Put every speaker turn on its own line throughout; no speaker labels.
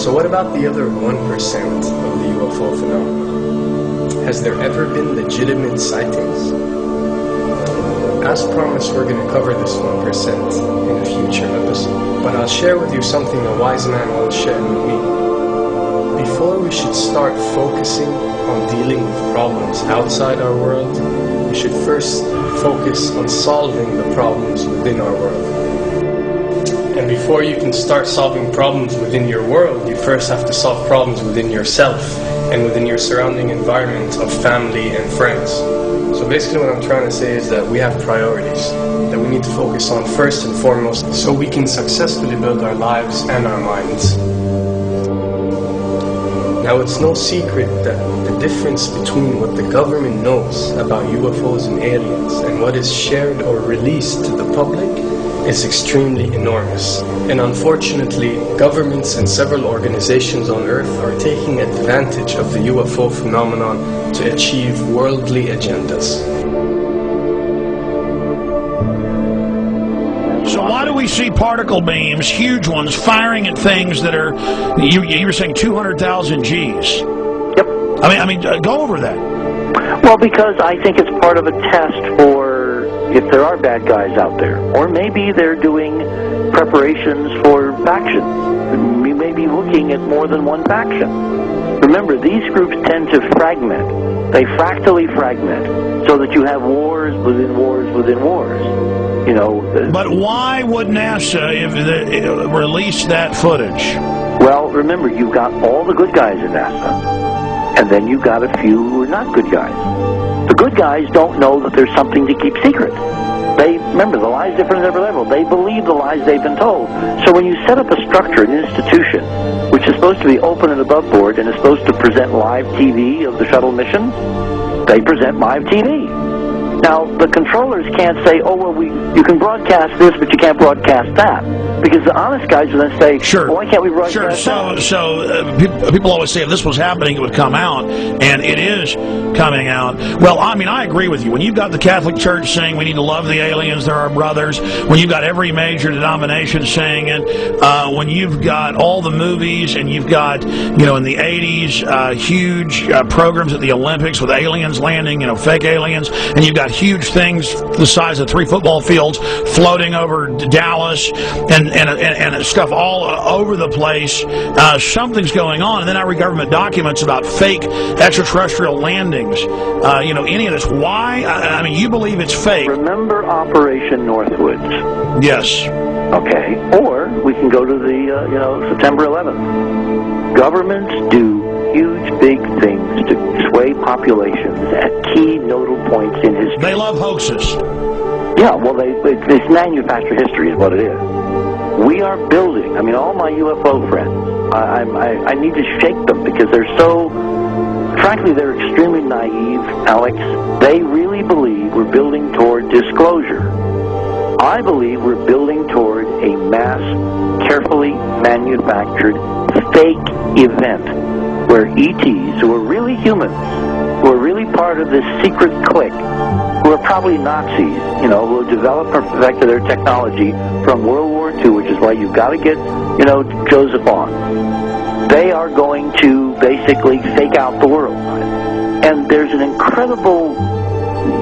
So what about the other 1% of the UFO phenomenon? Has there ever been legitimate sightings? As promised, we're going to cover this 1% in a future episode, but I'll share with you something a wise man once shared with me. Before we should start focusing on dealing with problems outside our world, we should first focus on solving the problems within our world. And before you can start solving problems within your world, you first have to solve problems within yourself and within your surrounding environment of family and friends. So basically what I'm trying to say is that we have priorities that we need to focus on first and foremost so we can successfully build our lives and our minds. Now, it's no secret that the difference between what the government knows about UFOs and aliens and what is shared or released to the public is extremely enormous. And unfortunately, governments and several organizations on Earth are taking advantage of the UFO phenomenon to achieve worldly agendas.
So why do we see particle beams, huge ones, firing at things that are, you were saying 200,000 Gs?
Yep.
I mean, go over that.
Well, because I think it's part of a test for if there are bad guys out there. Or maybe they're doing preparations for faction. We may be looking at more than one faction. Remember, these groups tend to fragment. They fractally fragment so that you have wars within wars within wars. You know.
But why would NASA release that footage?
Well, remember, you've got all the good guys in NASA, and then you've got a few who are not good guys. The good guys don't know that there's something to keep secret. Remember, the lie's different at every level. They believe the lies they've been told. So when you set up a structure, an institution, which is supposed to be open and above board and is supposed to present live TV of the shuttle mission, they present live TV. Now, the controllers can't say, oh, well, you can broadcast this, but you can't broadcast that. Because the honest guys will then say,
sure.
Well, why can't we broadcast
that? So people always say if this was happening, it would come out, and it is coming out. Well, I mean, I agree with you. When you've got the Catholic Church saying we need to love the aliens, they're our brothers, when you've got every major denomination saying it, when you've got all the movies, and you've got, in the 80s, huge programs at the Olympics with aliens landing, fake aliens, and you've got huge things the size of 3 football fields floating over Dallas and stuff all over the place. Something's going on. And then I read government documents about fake extraterrestrial landings. Any of this. Why? I mean, you believe it's fake.
Remember Operation Northwoods?
Yes.
Okay. Or we can go to the, September 11th. Governments do huge, big things to sway populations at key nodal points in history.
They love hoaxes.
Yeah, well, it's manufactured history is what it is. We are building, all my UFO friends, I need to shake them because they're so, frankly, they're extremely naive, Alex. They really believe we're building toward disclosure. I believe we're building toward a mass, carefully manufactured, fake event where ETs, who are really humans, who are really part of this secret clique, who are probably Nazis, who have developed or perfected their technology from World War II, which is why you've got to get, Joseph on. They are going to basically fake out the world. And there's an incredible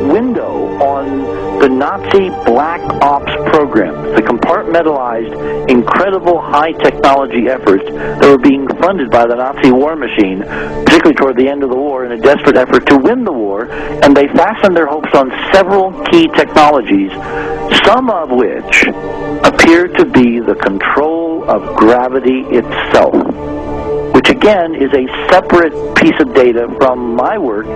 window on the Nazi black ops programs, the compartmentalized, incredible high-technology efforts that were being funded by the Nazi war machine, particularly toward the end of the war, in a desperate effort to win the war, and they fastened their hopes on several key technologies, some of which appear to be the control of gravity itself, which again is a separate piece of data from my work,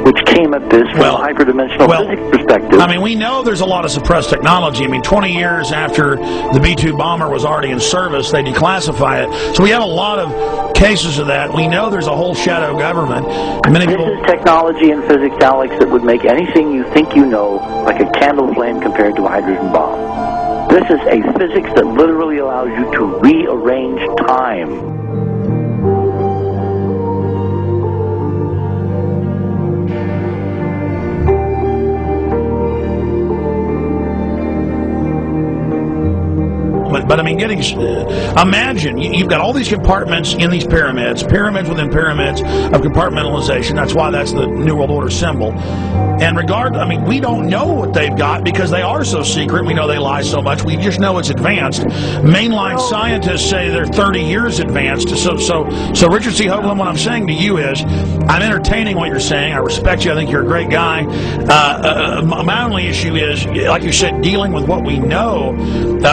which came at this from a hyperdimensional physics perspective.
I mean, we know there's a lot of suppressed technology. 20 years after the B-2 bomber was already in service, they declassify it. So we have a lot of cases of that. We know there's a whole shadow government.
This is technology and physics, Alex, that would make anything you think you know like a candle flame compared to a hydrogen bomb. This is a physics that literally allows you to rearrange time.
But I mean, imagine you've got all these compartments in these pyramids within pyramids of compartmentalization. That's why that's the New World Order symbol. And we don't know what they've got because they are so secret. We know they lie so much. We just know it's advanced. Mainline scientists say they're 30 years advanced. So Richard C. Hoagland, what I'm saying to you is, I'm entertaining what you're saying. I respect you. I think you're a great guy. My only issue is, like you said, dealing with what we know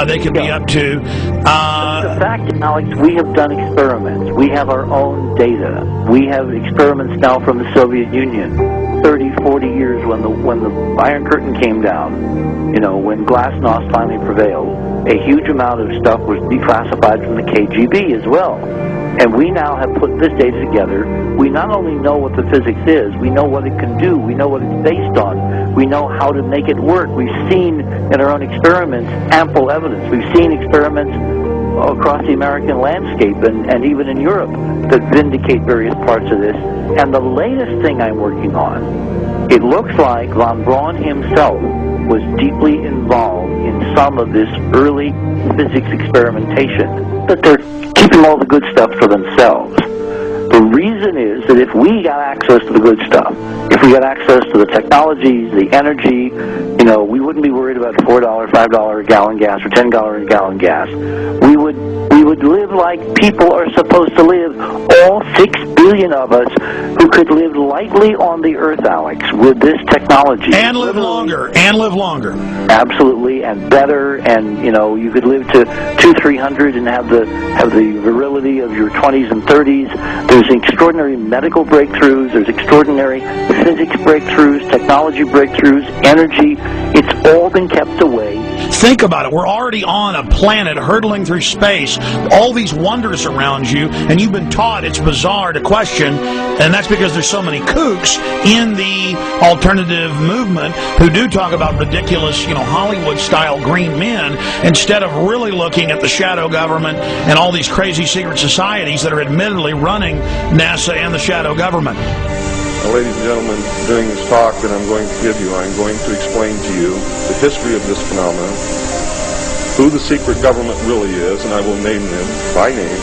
they could be up to.
The fact, Alex, we have done experiments. We have our own data. We have experiments now from the Soviet Union. 30, 40 years when the Iron Curtain came down, when glasnost finally prevailed, a huge amount of stuff was declassified from the KGB as well. And we now have put this data together. We not only know what the physics is, we know what it can do, we know what it's based on, we know how to make it work. We've seen in our own experiments ample evidence. We've seen experiments across the American landscape and even in Europe that vindicate various parts of this. And the latest thing I'm working on, it looks like von Braun himself was deeply involved in some of this early physics experimentation, but they're keeping all the good stuff for themselves. The reason is that if we got access to the good stuff, if we got access to the technologies, the energy, we wouldn't be worried about $4, $5 a gallon gas or $10 a gallon gas. We would live like people are supposed to live, all 6 billion of us who could live lightly on the earth, Alex, with this technology.
And live longer.
Absolutely, and better, and you could live to 200-300 and have the virility of your 20s and 30s. There's extraordinary medical breakthroughs, there's extraordinary physics breakthroughs, technology breakthroughs, energy. It's all been kept away.
Think about it. We're already on a planet hurtling through space, all these wonders around you, and you've been taught it's bizarre to question, and that's because there's so many kooks in the alternative movement who do talk about ridiculous, Hollywood-style green men, instead of really looking at the shadow government and all these crazy secret societies that are admittedly running NASA and the shadow government.
Now, ladies and gentlemen, during this talk that I'm going to give you, I'm going to explain to you the history of this phenomenon, who the secret government really is, and I will name them by name,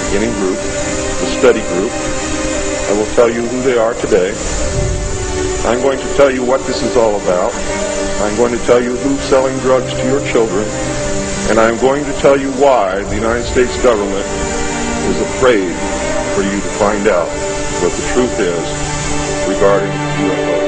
beginning group, the study group. I will tell you who they are today. I'm going to tell you what this is all about. I'm going to tell you who's selling drugs to your children, and I'm going to tell you why the United States government is afraid for you to find out what the truth is regarding UFOs.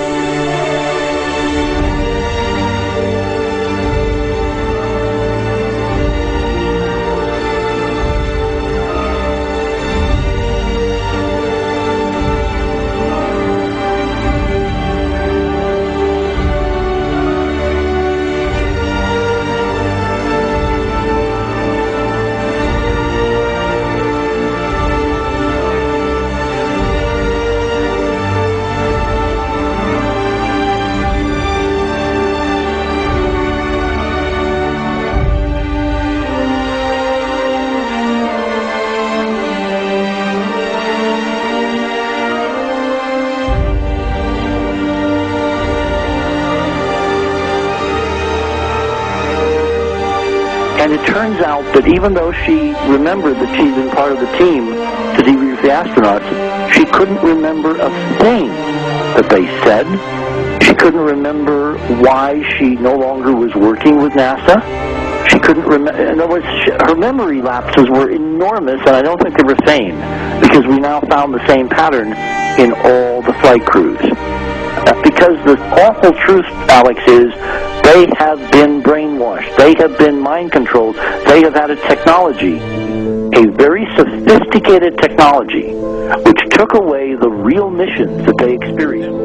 And it turns out that even though she remembered that she'd been part of the team to debrief the astronauts, she couldn't remember a thing that they said. She couldn't remember why she no longer was working with NASA. She couldn't remember. In other words, her memory lapses were enormous, and I don't think they were sane, because we now found the same pattern in all the flight crews. Because the awful truth, Alex, is they have been brainwashed. They have been mind controlled. They have had a technology, a very sophisticated technology, which took away the real missions that they experienced.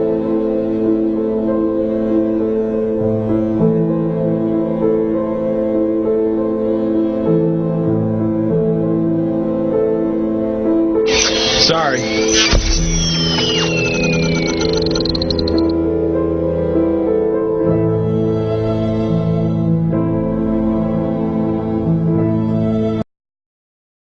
Sorry.